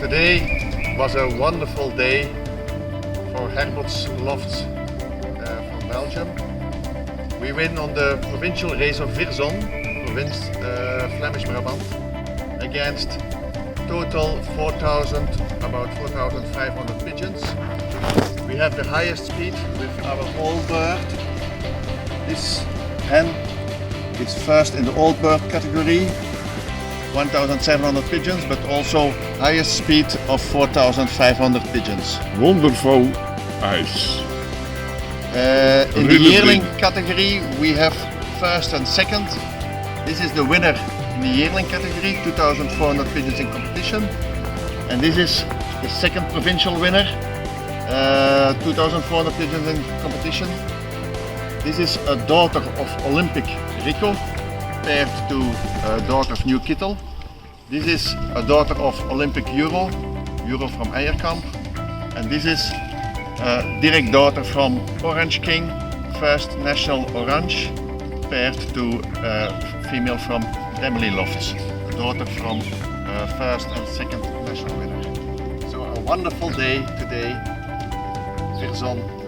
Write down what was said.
Today was a wonderful day for Herbots Lofts from Belgium. We win on the provincial race of Vierzon, province Flemish Brabant, against total about 4,500 pigeons. We have the highest speed with our old bird. This hen is first in the old bird category, 1,700 pigeons, but also highest speed of 4,500 pigeons. Wonderful ice. In the yearling category we have first and second. This is the winner in the yearling category, 2,400 pigeons in competition. And this is the second provincial winner, 2,400 pigeons in competition. This is a daughter of Olympic Rico, paired to a daughter of New Kittel. This is a daughter of Olympic Euro from Eierkamp. And this is a direct daughter from Orange King, first national orange, paired to a female from Emily Lofts, a daughter from first and second national winner. So a wonderful day today, Vierzon.